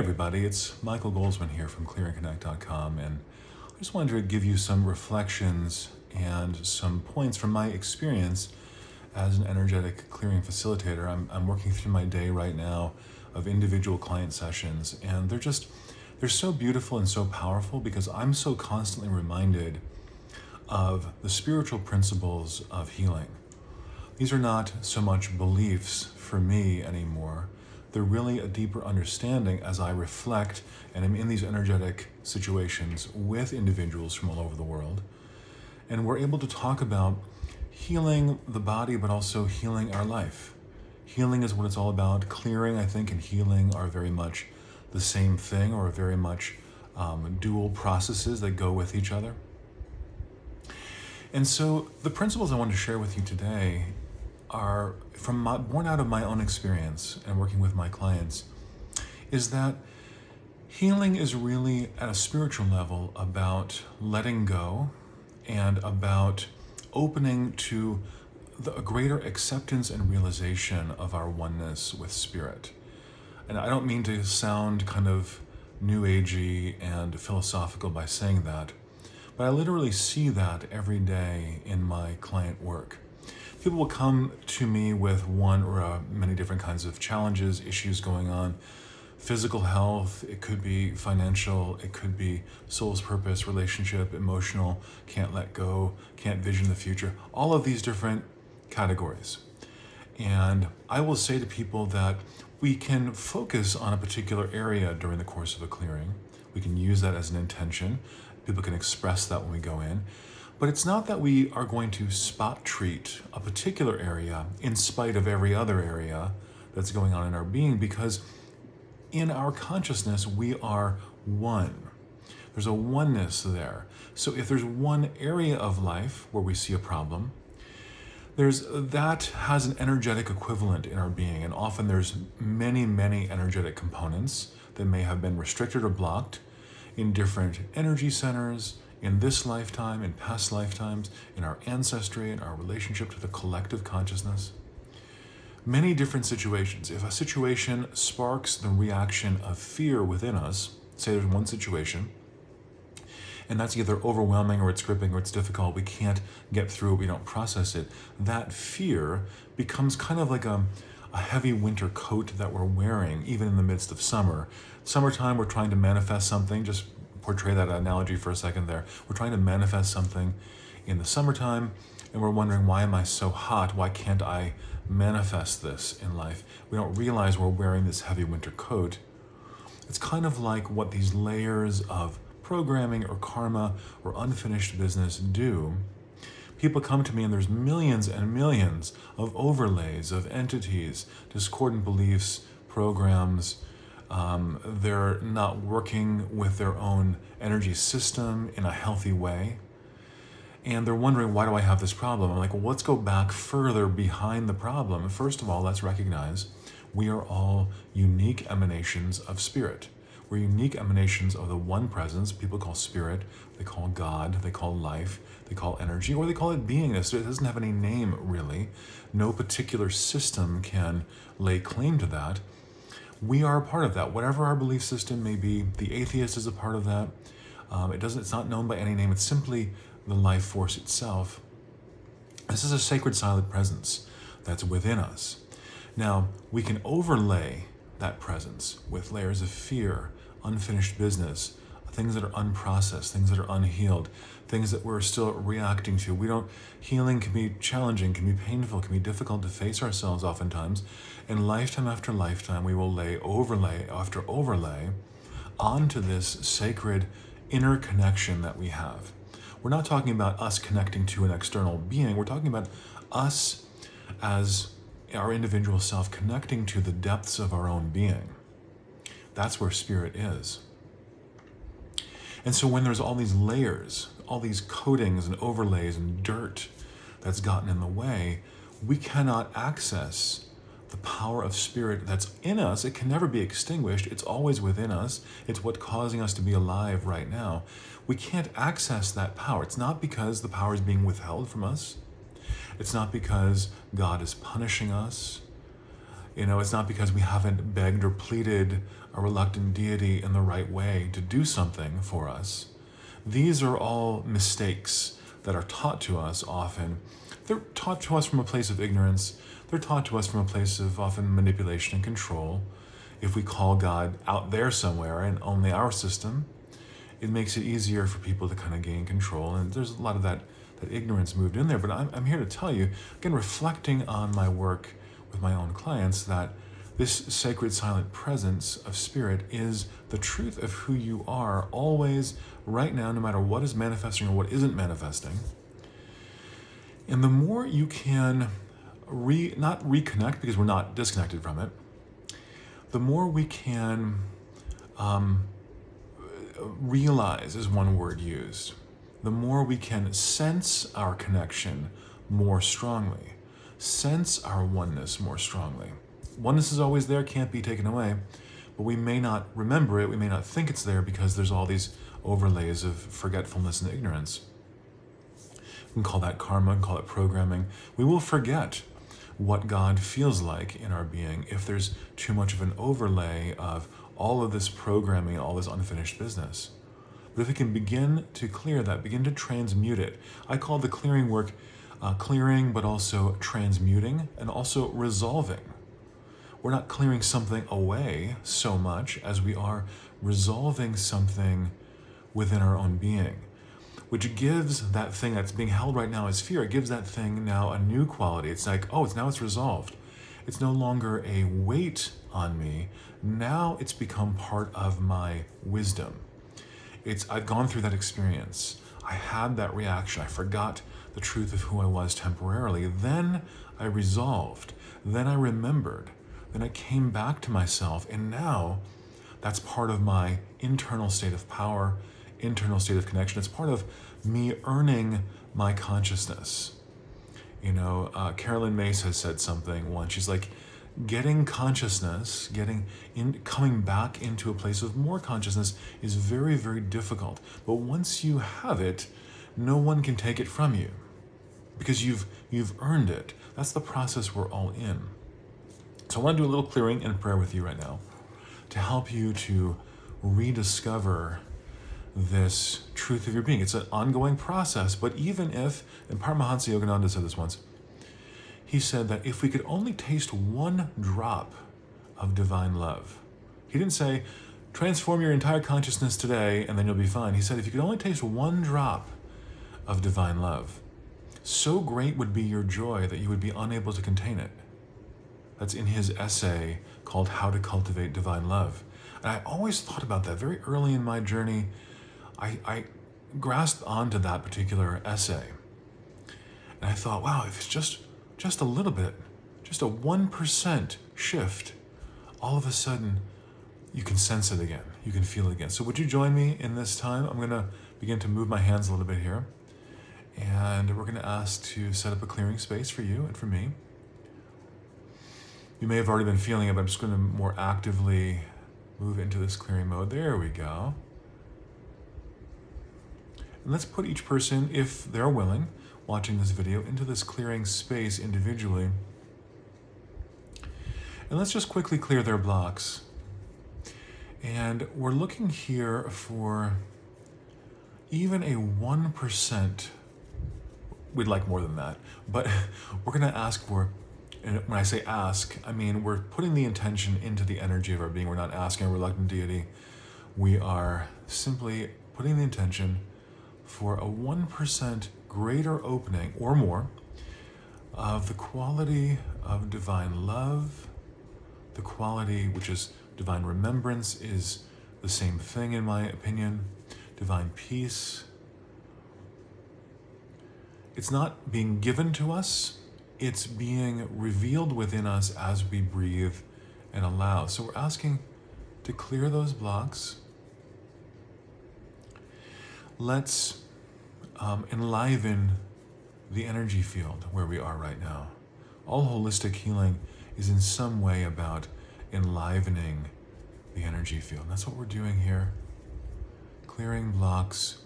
Everybody, it's Michael Goldsman here from clearingconnect.com, and I just wanted to give you some reflections and some points from my experience as an energetic clearing facilitator. I'm working through my day right now of individual client sessions, and they're so beautiful and so powerful because I'm so constantly reminded of the spiritual principles of healing. These are not so much beliefs for me anymore. They're really a deeper understanding as I reflect and am in these energetic situations with individuals from all over the world. And we're able to talk about healing the body, but also healing our life. Healing is what it's all about. Clearing, I think, and healing are very much the same thing, or very much dual processes that go with each other. And so the principles I want to share with you today are born out of my own experience and working with my clients, is that healing is really at a spiritual level about letting go and about opening to a greater acceptance and realization of our oneness with spirit. And I don't mean to sound kind of new agey and philosophical by saying that, but I literally see that every day in my client work. People will come to me with one or many different kinds of challenges, issues going on. Physical health, it could be financial, it could be soul's purpose, relationship, emotional, can't let go, can't vision the future, all of these different categories. And I will say to people that we can focus on a particular area during the course of a clearing. We can use that as an intention. People can express that when we go in. But it's not that we are going to spot treat a particular area in spite of every other area that's going on in our being, because in our consciousness, we are one. There's a oneness there. So if there's one area of life where we see a problem, that has an energetic equivalent in our being. And often there's many, many energetic components that may have been restricted or blocked in different energy centers, in this lifetime, in past lifetimes, in our ancestry, in our relationship to the collective consciousness. Many different situations. If a situation sparks the reaction of fear within us, say there's one situation, and that's either overwhelming or it's gripping or it's difficult, we can't get through it, we don't process it, that fear becomes kind of like a heavy winter coat that we're wearing, even in the midst of summer. Summertime, we're trying to manifest something, just portray that analogy for a second there. We're trying to manifest something in the summertime, and we're wondering, why am I so hot? Why can't I manifest this in life? We don't realize we're wearing this heavy winter coat. It's kind of like what these layers of programming or karma or unfinished business do. People come to me and there's millions and millions of overlays of entities, discordant beliefs, programs. They're not working with their own energy system in a healthy way. And they're wondering, why do I have this problem? I'm like, well, let's go back further behind the problem. First of all, let's recognize we are all unique emanations of spirit. We're unique emanations of the one presence people call spirit, they call God, they call life, they call energy, or they call it beingness. It doesn't have any name, really. No particular system can lay claim to that. We are a part of that. Whatever our belief system may be, the atheist is a part of that. It's not known by any name. It's simply the life force itself. This is a sacred silent presence that's within us. Now, we can overlay that presence with layers of fear, unfinished business, things that are unprocessed, things that are unhealed, things that we're still reacting to. Healing can be challenging, can be painful, can be difficult to face ourselves oftentimes. And lifetime after lifetime, we will lay overlay after overlay onto this sacred inner connection that we have. We're not talking about us connecting to an external being. We're talking about us as our individual self connecting to the depths of our own being. That's where spirit is. And so when there's all these layers, all these coatings and overlays and dirt that's gotten in the way, we cannot access the power of spirit that's in us. It can never be extinguished. It's always within us. It's what's causing us to be alive right now. We can't access that power. It's not because the power is being withheld from us. It's not because God is punishing us. It's not because we haven't begged or pleaded a reluctant deity in the right way to do something for us. These are all mistakes that are taught to us often. They're taught to us from a place of ignorance. They're taught to us from a place of often manipulation and control. If we call God out there somewhere and only our system, it makes it easier for people to kind of gain control. And there's a lot of that ignorance moved in there. But I'm here to tell you, again, reflecting on my work with my own clients, that this sacred silent presence of spirit is the truth of who you are always, right now, no matter what is manifesting or what isn't manifesting. And the more you can not reconnect, because we're not disconnected from it, the more we can realize is one word used. The more we can sense our connection more strongly, sense our oneness more strongly. Oneness is always there, can't be taken away, but we may not remember it, we may not think it's there because there's all these overlays of forgetfulness and ignorance. We can call that karma, we can call it programming. We will forget what God feels like in our being if there's too much of an overlay of all of this programming, all this unfinished business. But if we can begin to clear that, begin to transmute it, I call the clearing work clearing, but also transmuting and also resolving. We're not clearing something away so much as we are resolving something within our own being, which gives that thing that's being held right now as fear, it gives that thing now a new quality. It's like, oh, now it's resolved. It's no longer a weight on me. Now it's become part of my wisdom. I've gone through that experience. I had that reaction. I forgot the truth of who I was temporarily. Then I resolved. Then I remembered. Then I came back to myself. And now that's part of my internal state of power, internal state of connection. It's part of me earning my consciousness. Carolyn Mace has said something once. She's like, getting consciousness, coming back into a place of more consciousness is very, very difficult. But once you have it, no one can take it from you because you've earned it. That's the process we're all in. So I want to do a little clearing and prayer with you right now to help you to rediscover this truth of your being. It's an ongoing process, but even if, and Paramahansa Yogananda said this once, he said that if we could only taste one drop of divine love, he didn't say, transform your entire consciousness today and then you'll be fine. He said, if you could only taste one drop of divine love, so great would be your joy that you would be unable to contain it. That's in his essay called How to Cultivate Divine Love. And I always thought about that very early in my journey. I grasped onto that particular essay. And I thought, wow, if it's just a little bit, just a 1% shift, all of a sudden you can sense it again. You can feel it again. So would you join me in this time? I'm going to begin to move my hands a little bit here. And we're going to ask to set up a clearing space for you and for me. You may have already been feeling it, but I'm just going to more actively move into this clearing mode. There we go. And let's put each person, if they're willing, watching this video, into this clearing space individually. And let's just quickly clear their blocks. And we're looking here for even a 1%. We'd like more than that, but we're going to ask for, and when I say ask, I mean we're putting the intention into the energy of our being. We're not asking a reluctant deity. We are simply putting the intention for a 1% greater opening or more of the quality of divine love, the quality which is divine remembrance is the same thing in my opinion, divine peace. It's not being given to us, it's being revealed within us as we breathe and allow. So we're asking to clear those blocks. Let's enliven the energy field where we are right now. All holistic healing is in some way about enlivening the energy field. And that's what we're doing here. Clearing blocks.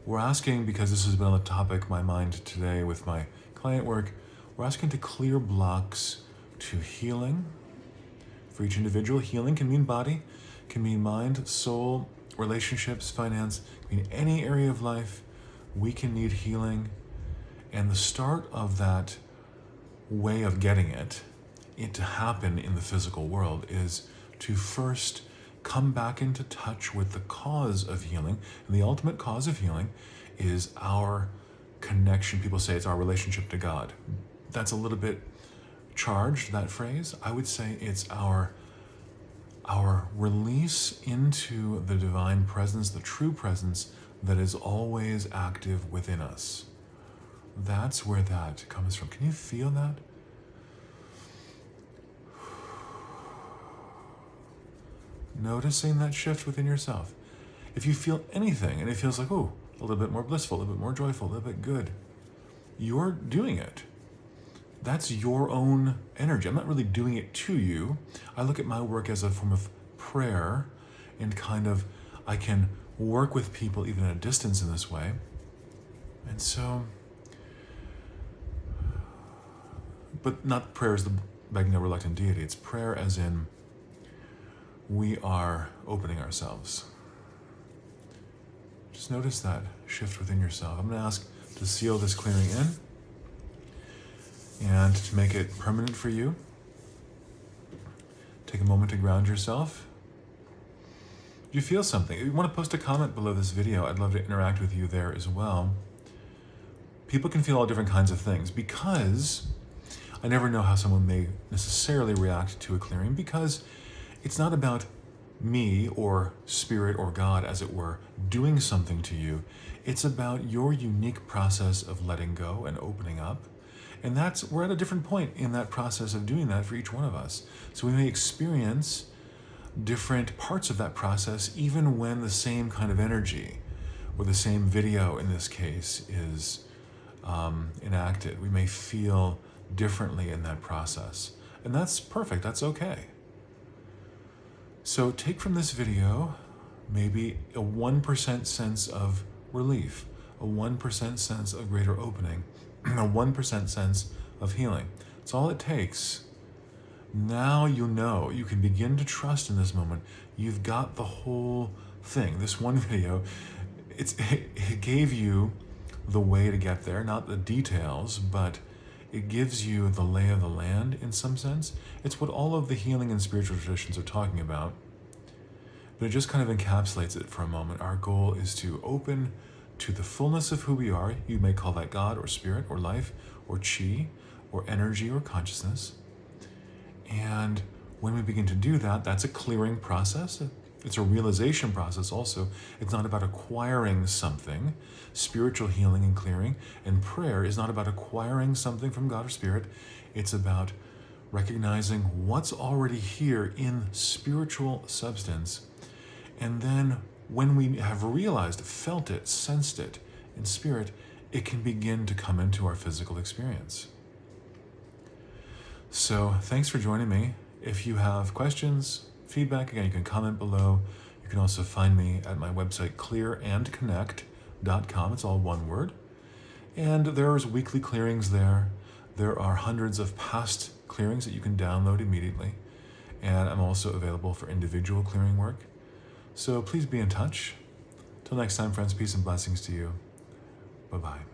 We're asking, because this has been on the topic of my mind today with my client work, we're asking to clear blocks to healing, For each individual, healing can mean body, can mean mind, soul, relationships, finance, can mean any area of life. We can need healing. And the start of that way of getting it to happen in the physical world is to first come back into touch with the cause of healing. And the ultimate cause of healing is our connection. People say it's our relationship to God. That's a little bit charged, that phrase. I would say it's our release into the divine presence, the true presence that is always active within us. That's where that comes from. Can you feel that? Noticing that shift within yourself. If you feel anything and it feels like, oh, a little bit more blissful, a little bit more joyful, a little bit good, you're doing it. That's your own energy. I'm not really doing it to you. I look at my work as a form of prayer, and kind of I can work with people even at a distance in this way. And so, but not prayer as the begging a reluctant deity. It's prayer as in we are opening ourselves. Just notice that shift within yourself. I'm going to ask to seal this clearing in and to make it permanent for you. Take a moment to ground yourself. Do you feel something? If you want to post a comment below this video, I'd love to interact with you there as well. People can feel all different kinds of things because I never know how someone may necessarily react to a clearing, because it's not about me or spirit or God, as it were, doing something to you. It's about your unique process of letting go and opening up. And we're at a different point in that process of doing that for each one of us. So we may experience different parts of that process even when the same kind of energy or the same video in this case is enacted. We may feel differently in that process. And that's perfect, that's okay. So take from this video maybe a 1% sense of relief, a 1% sense of greater opening, a 1% sense of healing. It's all it takes. Now you know, you can begin to trust in this moment. You've got the whole thing. This one video, it gave you the way to get there, not the details, but it gives you the lay of the land in some sense. It's what all of the healing and spiritual traditions are talking about, but it just kind of encapsulates it for a moment. Our goal is to open to the fullness of who we are. You may call that God or spirit or life or chi or energy or consciousness. And when we begin to do that, that's a clearing process. It's a realization process also. It's not about acquiring something. Spiritual healing and clearing and prayer is not about acquiring something from God or spirit. It's about recognizing what's already here in spiritual substance. And then when we have realized, felt it, sensed it in spirit, it can begin to come into our physical experience. So thanks for joining me. If you have questions, feedback, again, you can comment below. You can also find me at my website, clearandconnect.com. It's all one word. And there's weekly clearings there. There are hundreds of past clearings that you can download immediately. And I'm also available for individual clearing work. So please be in touch. Till next time, friends, peace and blessings to you. Bye-bye.